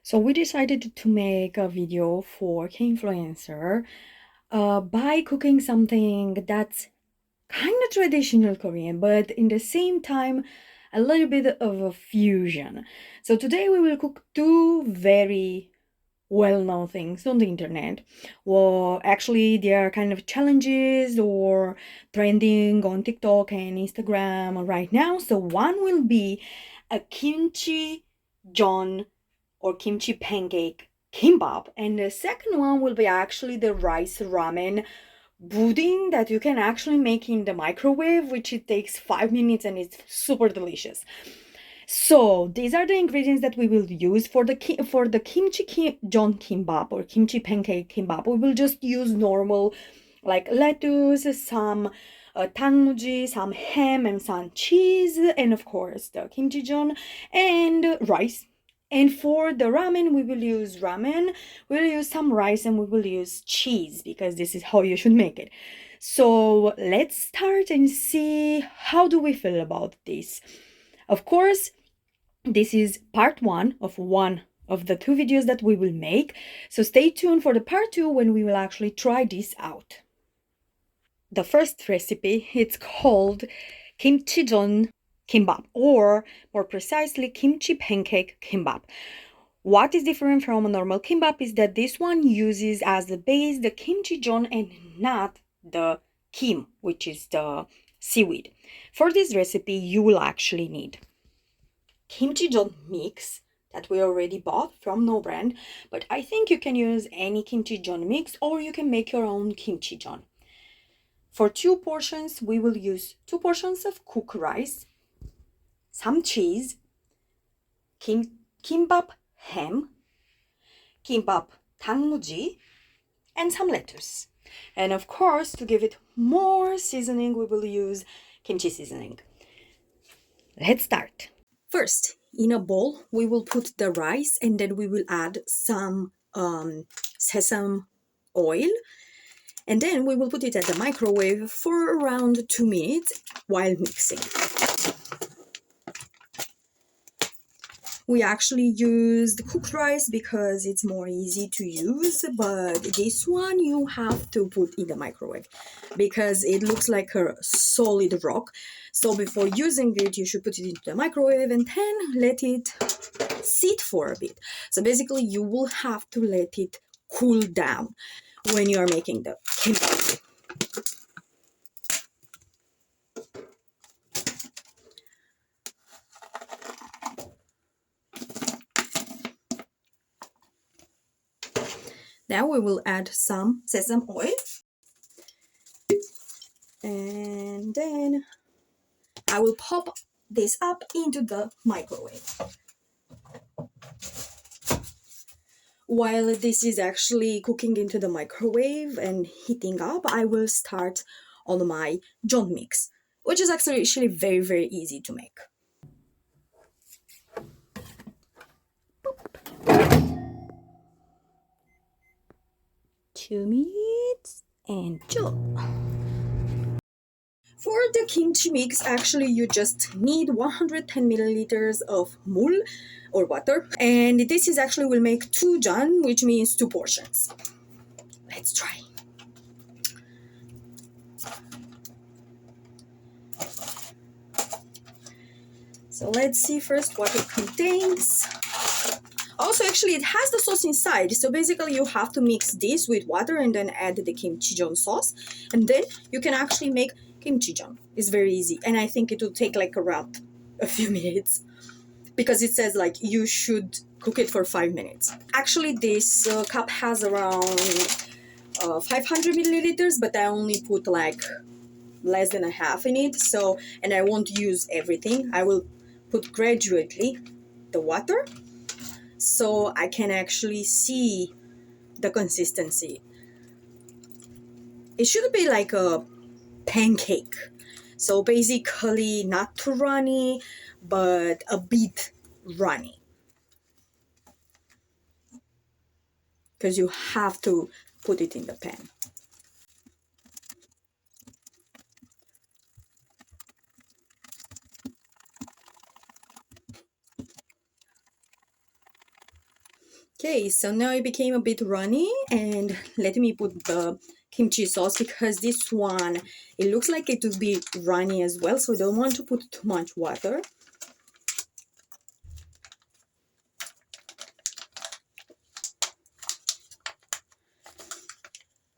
So we decided to make a video for Kinfluencer by cooking something that's kind of traditional Korean, but in the same time a little bit of a fusion. So today we will cook two very well-known things on the internet. Well, actually, they are kind of challenges or trending on TikTok and Instagram right now. So one will be a kimchi Jeon or kimchi pancake kimbap, and the second one will be actually the rice ramen pudding that you can actually make in the microwave, which it takes 5 minutes and it's super delicious. So these are the ingredients that we will use for the kimchi Jeon Kimbap or kimchi pancake kimbap. We will just use normal like lettuce, some tangy, some ham and some cheese, and of course the kimchi Jeon and rice. And for the ramen, we will use ramen, we'll use some rice, and we will use cheese because this is how you should make it. So let's start and see how do we feel about this. Of course, this is one of the two videos that we will make. So stay tuned for the part two when we will actually try this out. The first recipe, it's called Kimchi Jeon Kimbap, or more precisely, Kimchi Pancake Kimbap. What is different from a normal kimbap is that this one uses as the base the kimchi jeon and not the kim, which is the seaweed. For this recipe, you will actually need kimchi jeon mix that we already bought from no brand, but I think you can use any kimchi jeon mix or you can make your own kimchi jeon. For two portions, we will use 2 portions of cooked rice, some cheese, kimbap ham, kimbap tanmuji, and some lettuce. And of course, to give it more seasoning, we will use kimchi seasoning. Let's start. First, in a bowl, we will put the rice and then we will add some sesame oil. And then we will put it at the microwave for around 2 minutes while mixing. We actually used cooked rice because it's more easy to use, but this one you have to put in the microwave because it looks like a solid rock. So before using it, you should put it into the microwave and then let it sit for a bit. So basically, you will have to let it cool down when you are making the kimbap. Now we will add some sesame oil. And then I will pop this up into the microwave. While this is actually cooking into the microwave and heating up, I will start on my Jeon mix, which is actually very, very easy to make. 2 minutes and Jeon. For the kimchi mix, actually you just need 110 milliliters of mul or water, and this is actually will make 2 jeon, which means 2 portions. Let's try. So let's see first what it contains. Also, actually, it has the sauce inside. So basically, you have to mix this with water and then add the kimchi jeon sauce. And then you can actually make kimchi jeon. It's very easy. And I think it will take like around a few minutes because it says like you should cook it for 5 minutes. Actually, this cup has around 500 milliliters, but I only put like less than a half in it. So, and I won't use everything. I will put gradually the water so I can actually see the consistency. It should be like a pancake. So basically not too runny, but a bit runny. Because you have to put it in the pan. Okay, so now it became a bit runny, and let me put the kimchi sauce because this one, it looks like it will be runny as well, so I don't want to put too much water.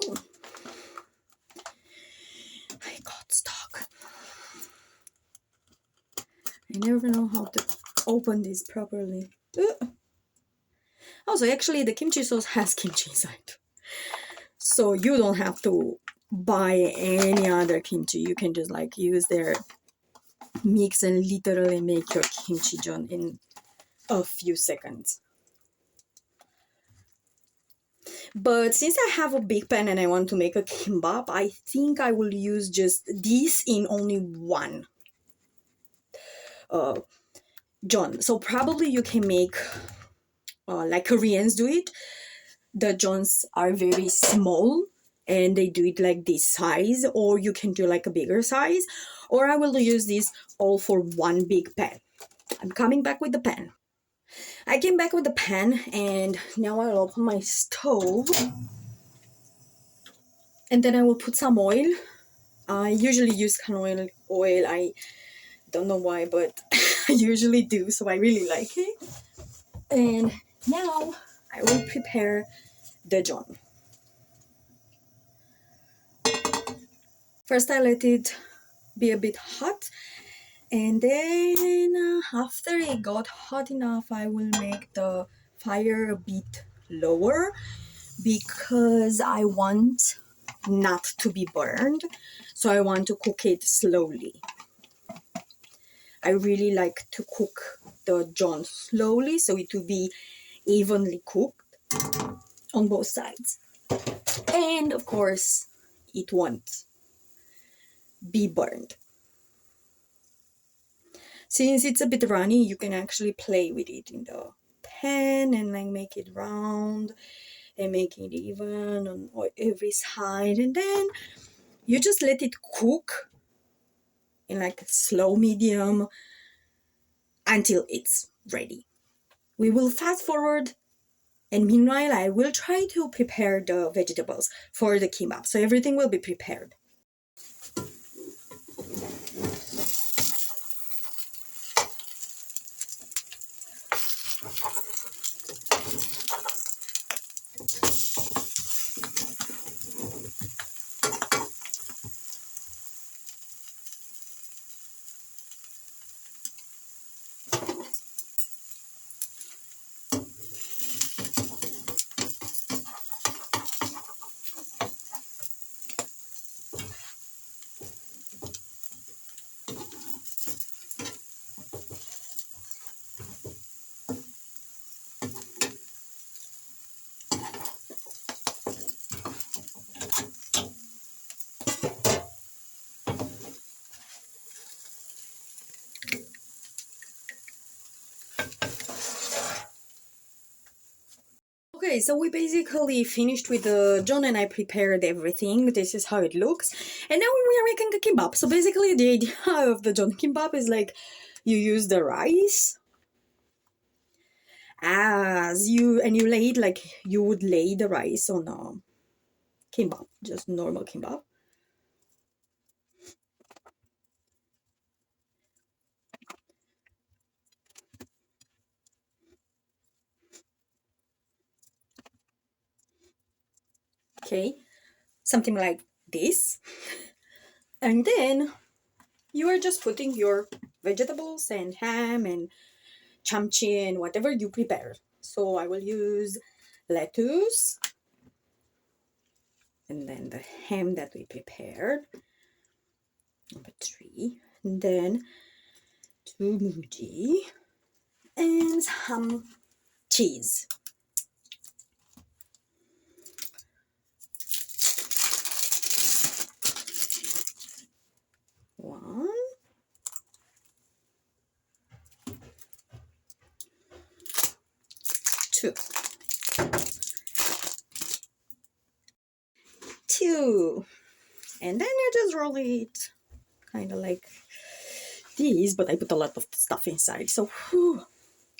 Oh, I got stuck. I never know how to open this properly. Also, actually, the kimchi sauce has kimchi inside, so you don't have to buy any other kimchi. You can just like use their mix and literally make your kimchi jeon in a few seconds. But since I have a big pan and I want to make a kimbap, I think I will use just this in only one jeon. So probably you can make like Koreans do it. The jeons are very small and they do it like this size, or you can do like a bigger size, or I will use this all for one big pan. I'm coming back with the pan. I came back with the pan and now I'll open my stove and then I will put some oil. I usually use canola oil. I don't know why, but I usually do, so I really like it. And now I will prepare the jeon. First I let it be a bit hot, and then after it got hot enough, I will make the fire a bit lower because I want not to be burned, so I want to cook it slowly. I really like to cook the jeon slowly so it will be evenly cooked on both sides, and of course it won't be burned. Since it's a bit runny, you can actually play with it in the pan and like make it round and make it even on every side, and then you just let it cook in like slow medium until it's ready. We will fast forward, and meanwhile I will try to prepare the vegetables for the kimbap, so everything will be prepared. Okay, so we basically finished with the jeon and I prepared everything. This is how it looks. And now we are making a kimbap. So basically the idea of the jeon kimbap is like you use the rice as you lay it like you would lay the rice on a kimbap, just normal kimbap. Okay, something like this. And then you are just putting your vegetables and ham and chamchi and whatever you prepare. So I will use lettuce and then the ham that we prepared, number 3, and then 2 muji and some cheese. One, two, and then you just roll it kind of like this, but I put a lot of stuff inside, so whew,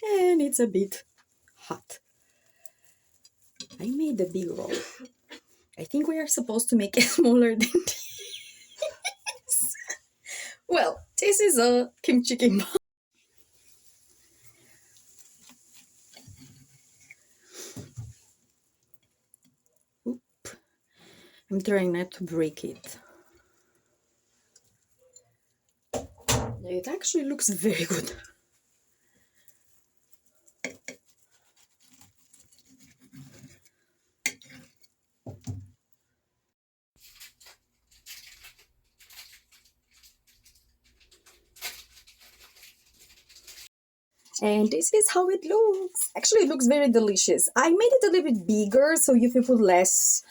and it's a bit hot. I made a big roll. I think we are supposed to make it smaller than this. Well, this is a kimchi kimbap. Oop. I'm trying not to break it. It actually looks very good. And this is how it looks. Actually, it looks very delicious. I made it a little bit bigger so you can put less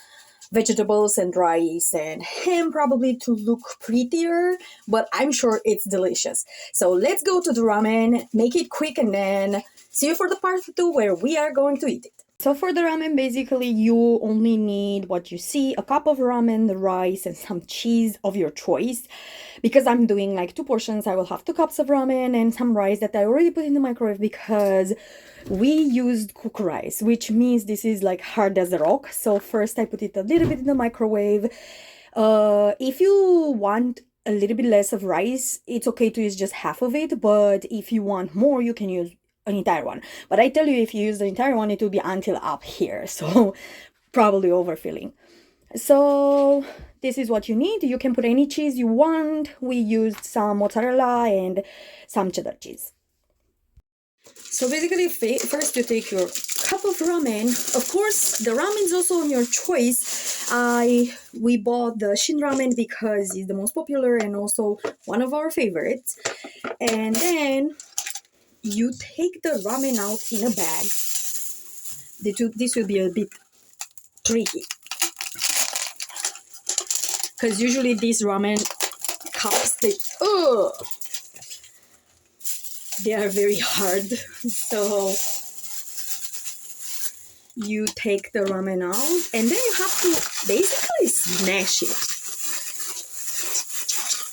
vegetables and rice and ham probably to look prettier, but I'm sure it's delicious. So let's go to the ramen, make it quick, and then see you for the part 2 where we are going to eat it. So for the ramen, basically you only need what you see, a cup of ramen, the rice, and some cheese of your choice. Because I'm doing like 2 portions, I will have 2 cups of ramen and some rice that I already put in the microwave because we used cooked rice, which means this is like hard as a rock. So first I put it a little bit in the microwave. If you want a little bit less of rice, it's okay to use just half of it, but if you want more, you can use an entire one. But I tell you, if you use the entire one, it will be until up here, so probably overfilling. So this is what you need. You can put any cheese you want. We used some mozzarella and some cheddar cheese. So basically, first you take your cup of ramen. Of course, the ramen is also on your choice. We bought the Shin ramen because it's the most popular and also one of our favorites. And then you take the ramen out in a bag. This will be a bit tricky because usually these ramen cups they are very hard. So you take the ramen out and then you have to basically smash it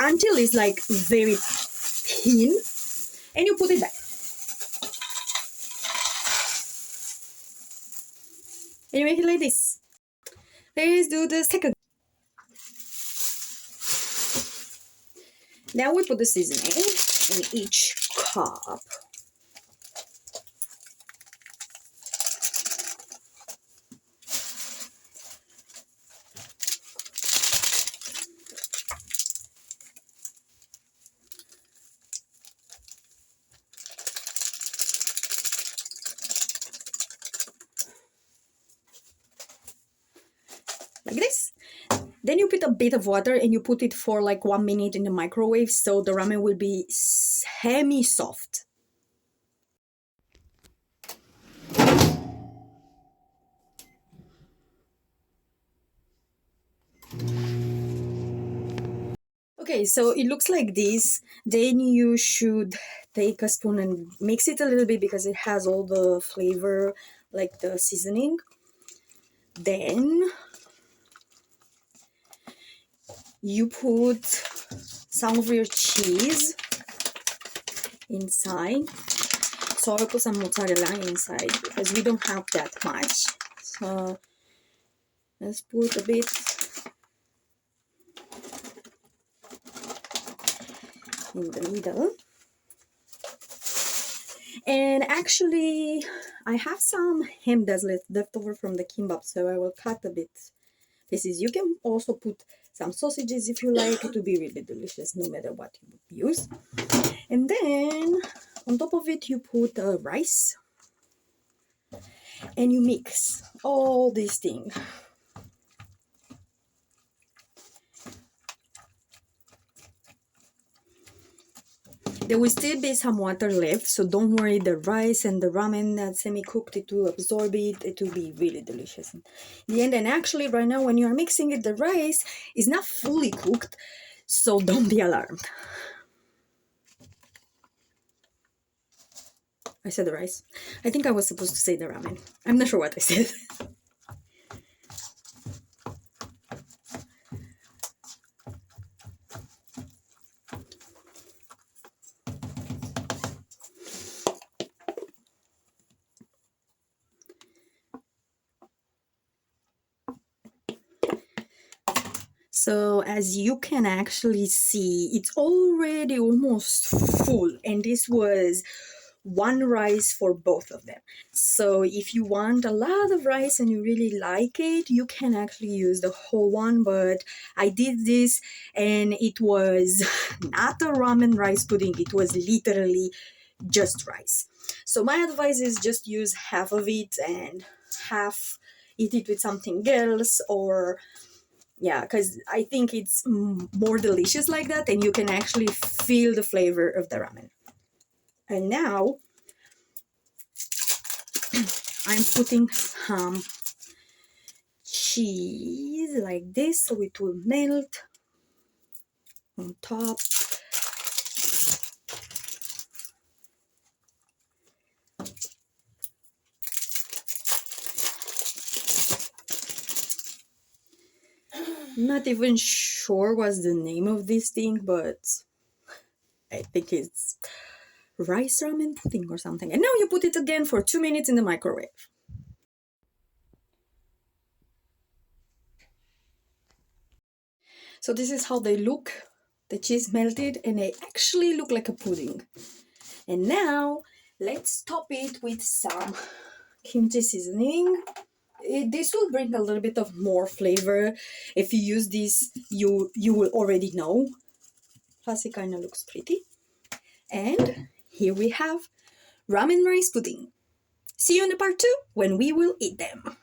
until it's like very thin and you put it back. And you make it like this. Let's do the second. Now we put the seasoning in each cup. Like this. Then you put a bit of water and you put it for like 1 minute in the microwave so the ramen will be semi-soft. Okay, so it looks like this. Then you should take a spoon and mix it a little bit because it has all the flavor, like the seasoning. Then you put some of your cheese inside. So I'll put some mozzarella inside because we don't have that much. So let's put a bit in the middle. And actually, I have some ham that's left over from the kimbap, so I will cut a bit pieces. You can also put some sausages if you like. It will be really delicious no matter what you use. And then on top of it, you put rice and you mix all these things. There will still be some water left, so don't worry, the rice and the ramen that's semi-cooked, it will absorb it. It will be really delicious in the end. And actually, right now, when you are mixing it, the rice is not fully cooked, so don't be alarmed. I said the rice. I think I was supposed to say the ramen. I'm not sure what I said. So as you can actually see, it's already almost full, and this was one rice for both of them. So if you want a lot of rice and you really like it, you can actually use the whole one, but I did this and it was not a ramen rice pudding, it was literally just rice. So my advice is just use half of it and half eat it with something else, or yeah, because I think it's more delicious like that, and you can actually feel the flavor of the ramen. And now I'm putting some cheese like this so it will melt on top. Not even sure what's the name of this thing, but I think it's rice ramen pudding or something. And now you put it again for 2 minutes in the microwave. So this is how they look. The cheese melted and they actually look like a pudding. And now let's top it with some kimchi seasoning. This will bring a little bit of more flavor. If you use this, you will already know. Plus it kind of looks pretty. And here we have ramen rice pudding. See you in the part 2 when we will eat them.